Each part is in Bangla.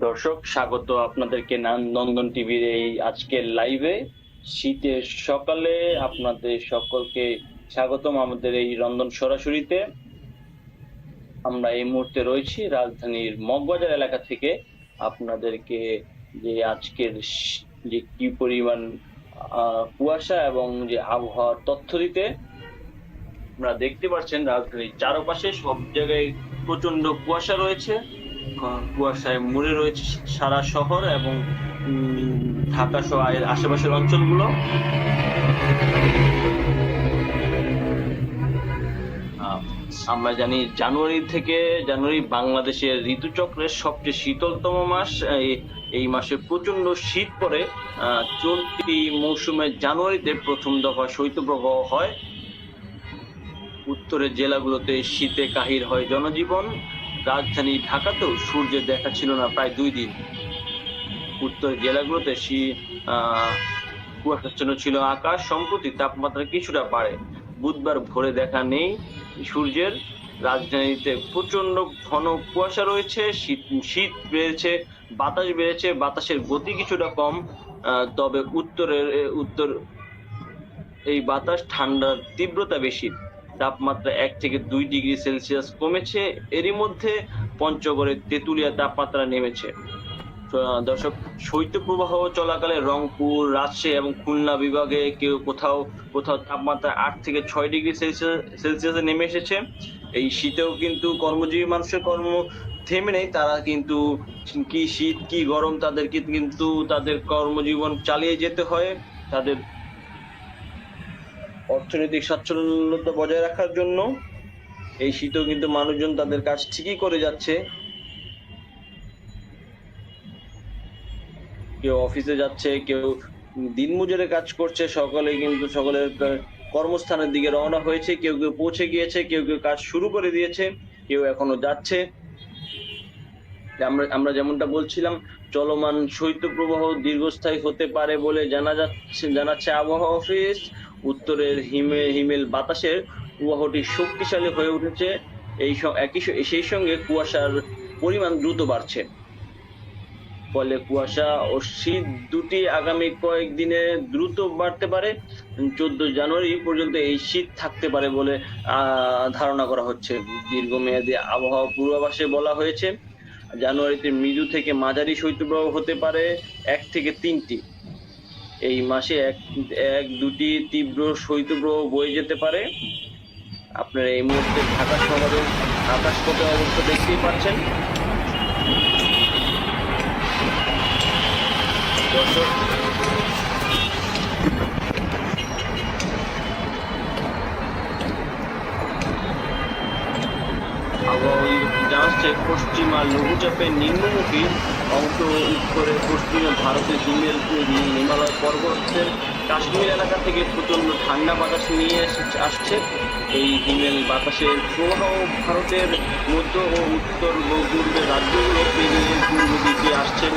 দর্শক, স্বাগত আপনাদেরকে নন্দন টিভির এই আজকের লাইভে। শীতের সকালে আপনাদের সকলকে স্বাগতম আমাদের এই রন্ধন সরাসরিতে। আমরা এই মুহূর্তে রয়েছি রাজধানীর মগবাজার এলাকা থেকে আপনাদেরকে যে আজকের যে কি পরিমাণ কুয়াশা এবং যে আবহাওয়ার তথ্য দিতে। আপনারা দেখতে পাচ্ছেন রাজধানীর চারপাশে সব জায়গায় প্রচন্ড কুয়াশা রয়েছে। কুয়াশায় মুড়ে রয়েছে সারা শহর এবং ঢাকা সহ আশেপাশের অঞ্চলগুলো। আমরা জানি জানুয়ারি বাংলাদেশের ঋতুচক্রের সবচেয়ে শীতলতম মাস। এই মাসে প্রচন্ড শীত পড়ে। চলতি মৌসুমে জানুয়ারিতে প্রথম দফা শৈত্যপ্রবাহ হয়। উত্তরের জেলাগুলোতে শীতে কাহিল হয় জনজীবন। রাজধানী ঢাকাতেও সূর্যের দেখা ছিল না প্রায় 2 দিন। উত্তরের জেলাগুলোতে কুয়াশাচ্ছন্ন ছিল আকাশ। সম্প্রতি তাপমাত্রা কিছুটা বাড়ে। বুধবার ভোরে দেখা নেই সূর্যের। রাজধানীতে প্রচন্ড ঘন কুয়াশা রয়েছে। শীত বেড়েছে, বাতাস বেড়েছে, বাতাসের গতি কিছুটা কম। তবে উত্তর এই বাতাস ঠান্ডার তীব্রতা বেশি। তাপমাত্রা 1 থেকে 2 ডিগ্রি সেলসিয়াস কমেছে। এরই মধ্যে পঞ্চগড়ের তেঁতুলিয়া তাপমাত্রা নেমেছে। দর্শক, শৈত্যপ্রবাহ চলাকালে রংপুর, রাজশাহী এবং খুলনা বিভাগে কোথাও কোথাও তাপমাত্রা 8 থেকে 6 ডিগ্রি সেলসিয়াসে নেমে এসেছে। এই শীতেও কিন্তু কর্মজীবী মানুষের কর্ম থেমে নেই। তারা কিন্তু কি শীত কি গরম, তাদেরকে কিন্তু তাদের কর্মজীবন চালিয়ে যেতে হয়। তাদের অর্থনৈতিক স্বাচ্ছন্দ্যতা বজায় রাখার জন্য এই শীতেও কিন্তু মানুষজন তাদের কাজ ঠিকই করে যাচ্ছে। কেউ অফিসে যাচ্ছে, কেউ দিনমজুরে কাজ করছে। সকলের কর্মস্থানের দিকে রওনা হয়েছে। কেউ কেউ পৌঁছে গিয়েছে, কেউ কেউ কাজ শুরু করে দিয়েছে, কেউ এখনো যাচ্ছে। আমরা যেমনটা বলছিলাম, চলমান শৈত্যপ্রবাহ দীর্ঘস্থায়ী হতে পারে বলে জানাচ্ছে আবহাওয়া অফিস। উত্তরের হিমেল বাতাসের প্রবাহটি শক্তিশালী হয়ে উঠেছে। সেই সঙ্গে কুয়াশার পরিমাণ দ্রুত বাড়ছে। ফলে কুয়াশা ও শীত দুটি আগামী কয়েকদিনে দ্রুত বাড়তে পারে। 14 জানুয়ারি পর্যন্ত এই শীত থাকতে পারে বলে ধারণা করা হচ্ছে। দীর্ঘমেয়াদী আবহাওয়া পূর্বাভাসে বলা হয়েছে, জানুয়ারিতে মৃদু থেকে মাঝারি শৈত্যপ্রবাহ হতে পারে 1 থেকে 3টি। এই মাসে 1-2টি তীব্র শৈত্যপ্রবাহ বয়ে যেতে পারে। আপনারা এই মুহূর্তে ঢাকা শহরের আকাশপথের অবস্থা দেখতেই পাচ্ছেন। দর্শক, আবহাওয়া জানাচ্ছে পশ্চিমা লঘুচাপের নিম্নমুখী অংশ উত্তরে পশ্চিমে ভারতের হিমালয় পর্বতের কাশ্মীর এলাকা থেকে প্রচন্ড ঠান্ডা বাতাস নিয়ে আসছে। এই হিমেল বাতাসের প্রবাহ ভারতের মধ্য ও উত্তর পূর্বের রাজ্যগুলো পেরিয়ে পূর্ব দিকে আসছে।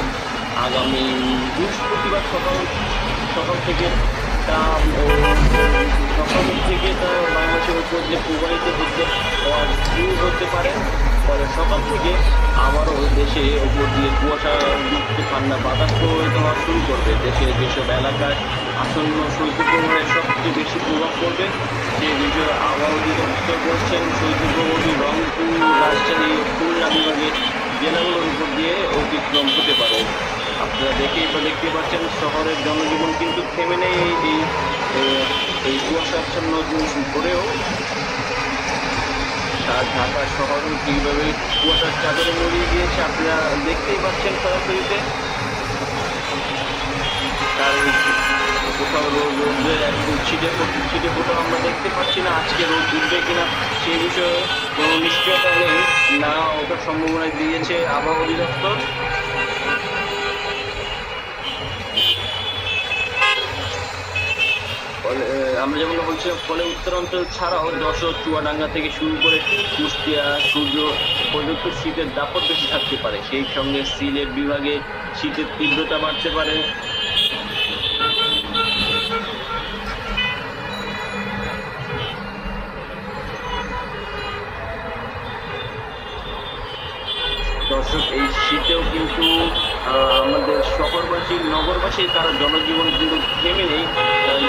আগামী বৃহস্পতিবার সকাল থেকে তা বাংলাদেশের উপর যে প্রবাহিত হওয়া শুরু হতে পারে। ফলে সকাল থেকে আবারও দেশে উপর দিয়ে কুয়াশা যুক্ত ঠান্ডা বাতাস প্রবাহিত হওয়া শুরু করবে। দেশের যেসব এলাকায় আসন্ন শৈত্যপ্রবাহের সবচেয়ে বেশি প্রভাব পড়বে সে বিষয়ে আবহাওয়া অধিদপ্তর বলছেন, শৈত্যপ্রবাহটি রংপুর, রাজশাহী, খুলনা বিভাগের জেলাগুলোর উপর দিয়ে অতিক্রম হতে পারে। আপনারা দেখতে পাচ্ছেন শহরের জনজীবন কিন্তু থেমে নেই। এই কুয়াশাচ্ছন্ন করেও ঢাকা শহর কিভাবে কুয়াশার চাদরে মুড়িয়ে গিয়েছে আপনারা দেখতেই পাচ্ছেন সরাসরিতে। তার কোথাও রোদের একদম ছিটে ফোটাও আমরা দেখতে পাচ্ছি না। আজকে রোদ উঠবে কিনা সেই বিষয়ে কোনো নিশ্চয়তা নেই, না ওটার সম্ভাবনা দিয়েছে আবহাওয়া অধিদপ্তর। আমরা যেমন বলছিলাম, ফলে উত্তরাঞ্চল ছাড়াও যশোর, চুয়াডাঙ্গা থেকে শুরু করে কুষ্টিয়া, সূর্য পর্যন্ত শীতের দাপট বেশি থাকতে পারে। সেই সঙ্গে সিলেট বিভাগে শীতের তীব্রতা বাড়তে পারে। দর্শক, এই শীতেও কিন্তু আমাদের শহরবাসী নগরবাসী তারা জনজীবন কিন্তু থেমে নেই,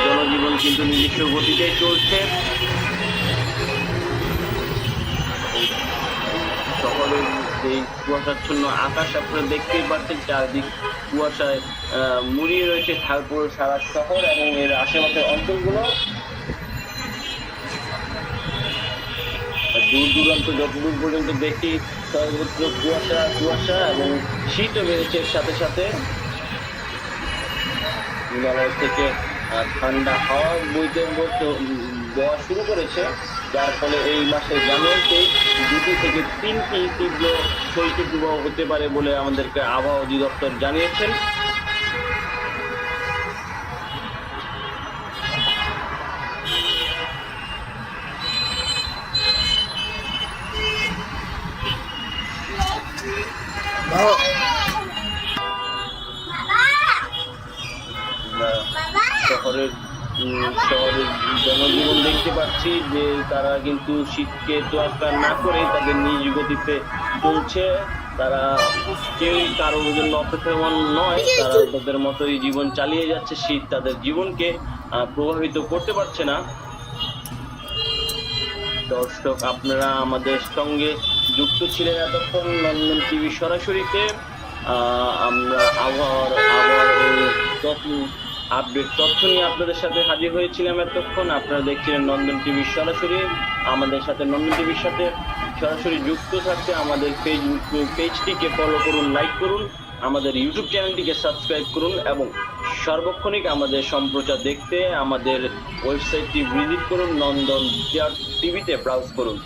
জনজীবন কিন্তু নিজস্ব গতিতেই চলছে। শহরের যে কুয়াশাচ্ছন্ন আকাশ আপনারা দেখতেই পাচ্ছেন, চারদিক কুয়াশায় মুড়িয়ে রয়েছে পুরো সারা শহর এবং এর আশেপাশের অঞ্চলগুলো। দূর দূরান্ত যতদূর পর্যন্ত দেখি সর্বত্র কুয়াশা কুয়াশা এবং শীতও বেড়েছে এর সাথে সাথে। হিমালয় থেকে ঠান্ডা হাওয়া বওয়া শুরু করেছে, যার ফলে এই মাসের জানুয়ারিতেই 2 থেকে 3টি তীব্র শৈত্যপ্রবাহ হতে পারে বলে আমাদেরকে আবহাওয়া অধিদপ্তর জানিয়েছেন। শহরের জনজীবন দেখতে পাচ্ছি যে তারা কিন্তু শীতকে তোয়াক্কা না করে তাদের নিজ গতিতে চলছে। তারা কেউই কারোর জন্য অপেক্ষমান নয়, তারা তাদের মতোই জীবন চালিয়ে যাচ্ছে। শীত তাদের জীবনকে প্রভাবিত করতে পারছে না। দর্শক, আপনারা আমাদের সঙ্গে যুক্ত ছিলেন এতক্ষণ নন্দন টিভি সরাসরিতে। আমরা আবহাওয়ার আপডেট তথ্য নিয়ে আপনাদের সাথে হাজির হয়েছিলাম এতক্ষণ। আপনারা দেখছিলেন নন্দন টিভি সরাসরি। আমাদের সাথে নন্দন টিভির সাথে সরাসরি যুক্ত থাকতে আমাদের ফেসবুক পেজটিকে ফলো করুন, লাইক করুন, আমাদের ইউটিউব চ্যানেলটিকে সাবস্ক্রাইব করুন এবং সার্বক্ষণিক আমাদের সম্প্রচার দেখতে আমাদের ওয়েবসাইটটি ভিজিট করুন, নন্দন টিভিতে ব্রাউজ করুন।